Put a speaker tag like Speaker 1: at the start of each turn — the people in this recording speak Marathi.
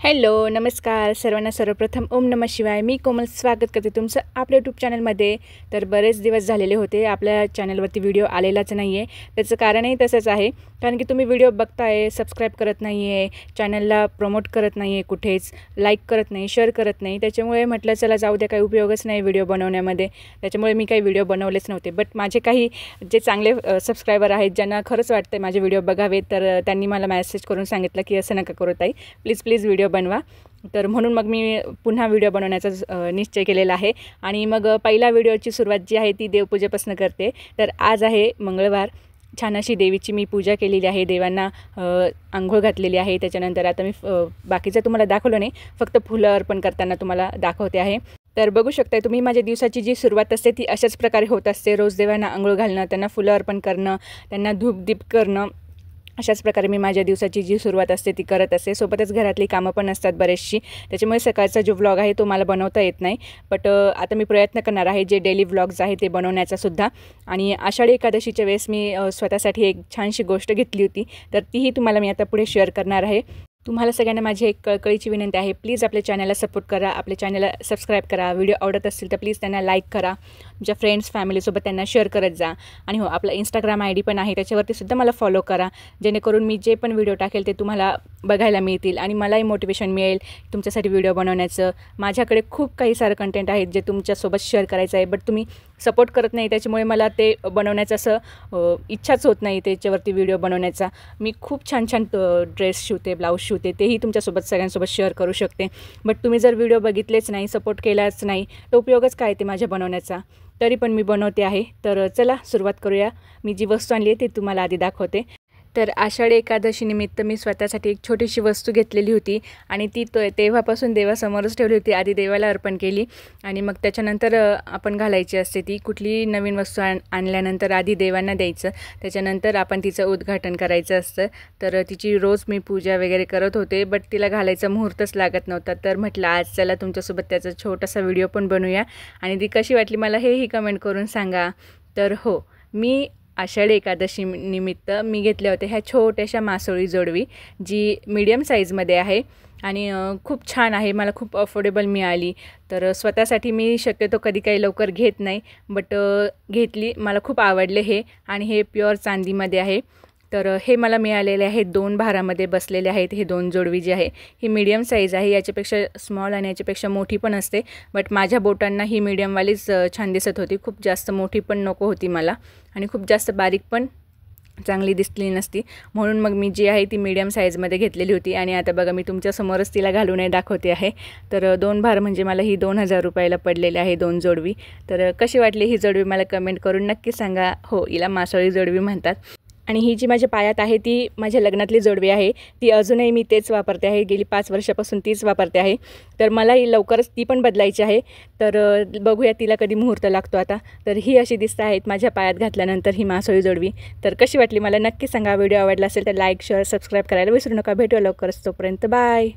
Speaker 1: हॅलो नमस्कार सर्वांना. सर्वप्रथम ओम नमः शिवाय. मी कोमल स्वागत करते तुमचं आपल्या यूट्यूब चॅनलमध्ये. तर बरेच दिवस झालेले होते आपल्या चॅनलवरती व्हिडिओ आलेलाच नाही आहे. त्याचं कारणही तसंच आहे, कारण की तुम्ही व्हिडिओ बघताय, सबस्क्राईब करत नाही आहे, चॅनलला प्रमोट करत नाही आहे, कुठेच लाईक करत नाही, शेअर करत नाही. त्याच्यामुळे म्हटलं चला जाऊ द्या, काही उपयोगच नाही व्हिडिओ बनवण्यामध्ये. त्याच्यामुळे मी काही व्हिडिओ बनवलेच नव्हते. बट माझे काही जे चांगले सबस्क्रायबर आहेत, ज्यांना खरंच वाटतं माझे व्हिडिओ बघावेत, तर त्यांनी मला मेसेज करून सांगितलं की असं नका करू ताई, प्लीज व्हिडिओ बनवा. तर म्हणून मग मी पुन्हा व्हिडिओ बनवण्याचा निश्चय केलेला आहे. आणि मग पहिला व्हिडिओची सुरुवात जी आहे ती देवपूजेपासून करते. तर आज आहे मंगळवार. छान अशी देवीची मी पूजा केलेली आहे, देवांना आंघोळ घातलेली आहे. त्याच्यानंतर आता मी बाकीचं तुम्हाला दाखवलं नाही, फक्त फुलं अर्पण करताना तुम्हाला दाखवते आहे. तर बघू शकताय तुम्ही, माझ्या दिवसाची जी सुरुवात असते ती अशाच प्रकारे होत असते. रोज देवांना आंघोळ घालणं, त्यांना फुलं अर्पण करणं, त्यांना धूपदीप करणं, अशाच प्रकारे मी माझ्या दिवसाची जी सुरुवात असते ती करत असते. सोबतच घरातली कामं पण असतात बरेचशी. त्याच्यामुळे सकाळचा जो व्लॉग आहे तो मला बनवता येत नाही. बट आता मी प्रयत्न करणार आहे जे डेली व्लॉग्स आहे ते बनवण्याचा सुद्धा. आणि आषाढी एकादशीच्या वेळेस मी स्वतःसाठी एक छानशी गोष्ट घेतली होती, तर तीही तुम्हाला मी आता पुढे शेअर करणार आहे. तुम्हाला सगळ्यांना माझी एक कळकळीची विनंती आहे, प्लीज आपल्या चॅनलला सपोर्ट करा, आपल्या चॅनलला सबस्क्राईब करा. व्हिडिओ आवडत असतील तर प्लीज त्यांना लाईक करा, तुमच्या फ्रेंड्स फॅमिलीसोबत त्यांना शेअर करत जा. आणि हो, आपला इंस्टाग्राम ID पण आहे, त्याच्यावरती सुद्धा मला फॉलो करा, जेणेकरून मी जे पण व्हिडिओ टाकेल ते तुम्हाला बघायला मिळतील आणि मलाही मोटिवेशन मिळेल तुमच्यासाठी व्हिडिओ बनवण्याचं. माझ्याकडे खूप काही सारं कंटेंट आहे जे तुमच्यासोबत शेअर करायचं आहे, बट तुम्ही सपोर्ट करत नाही. त्याच्यामुळे मला ते बनवण्याचं असं इच्छाच होत नाही त्याच्यावरती व्हिडिओ बनवण्याचा. मी खूप छान ड्रेस शिवते, ब्लाऊज शिवते, तेही तुमच्यासोबत सगळ्यांसोबत शेअर करू शकते. बट तुम्ही जर व्हिडिओ बघितलेच नाही, सपोर्ट केलाच नाही, तर उपयोगच काय ते माझ्या बनवण्याचा. तरी पण मी बनवते आहे. तर चला सुरुवात करूया. मी जी वस्तू आणली आहे ती तुम्हाला आधी दाखवते. तर आषाढी एकादशीनिमित्त मी स्वतःसाठी एक छोटीशी वस्तू घेतलेली होती आणि ती तेव्हापासून देवासमोरच ठेवली होती. आधी देवाला अर्पण केली आणि मग त्याच्यानंतर आपण घालायची असते. ती कुठलीही नवीन वस्तू आणल्यानंतर आधी देवांना द्यायचं, त्याच्यानंतर आपण तिचं उद्घाटन करायचं असतं. तर तिची रोज मी पूजा वगैरे करत होते, बट तिला घालायचा मुहूर्तच लागत नव्हता. तर म्हटलं आज चला तुमच्यासोबत त्याचा छोटासा व्हिडिओ पण बनवूया आणि ती कशी वाटली मला हेही कमेंट करून सांगा. तर हो, मी आषाढी एकादशी निमित्त मी घेतल्या होत्या ह्या छोट्याशा मासोळी जोडवी, जी मीडियम साईजमध्ये आहे आणि खूप छान आहे. मला खूप अफोर्डेबल मिळाली. तर स्वतःसाठी मी शक्यतो कधी काही लवकर घेत नाही, बट घेतली. मला खूप आवडले हे, आणि हे प्युअर चांदीमध्ये आहे. तर हे मला मिळालेले आहे 2 भारामध्ये बसलेले आहेत. हे 2 जोडवी जी आहे ही मीडियम साईज आहे. याच्यापेक्षा स्मॉल आणि याच्यापेक्षा मोठी पण असते, बट माझ्या बोटांना ही मीडियमवालीच छान दिसत होती. खूप जास्त मोठी पण नको होती मला, आणि खूप जास्त बारीक पण चांगली दिसली नसती. म्हणून मग मी जी आहे ती मीडियम साईजमध्ये घेतलेली होती. आणि आता बघा मी तुमच्यासमोरच तिला घालूनही दाखवते आहे. तर 2 भार म्हणजे मला ही 2000 रुपयाला पडलेली आहे 2 जोडवी. तर कशी वाटली ही जोडवी मला कमेंट करून नक्की सांगा. हो, हिला मासोळी जोडवी म्हणतात. आणि ही जी माझ्या पायात आहे ती माझ्या लग्नातली जोडवी आहे. ती अजूनही मी तेच वापरते आहे, गेली 5 वर्षापासून तीच वापरते आहे. तर मला ही लवकरच ती पण बदलायची आहे. तर बघूया तिला कधी मुहूर्त लागतो आता. तर ही अशी दिसत आहेत माझ्या पायात घातल्यानंतर ही मासोळी जोडवी. तर कशी वाटली मला नक्की सांगा. व्हिडिओ आवडला असेल तर लाईक, शेअर, सबस्क्राईब करायला विसरू नका. भेटूया लवकरच, तोपर्यंत बाय.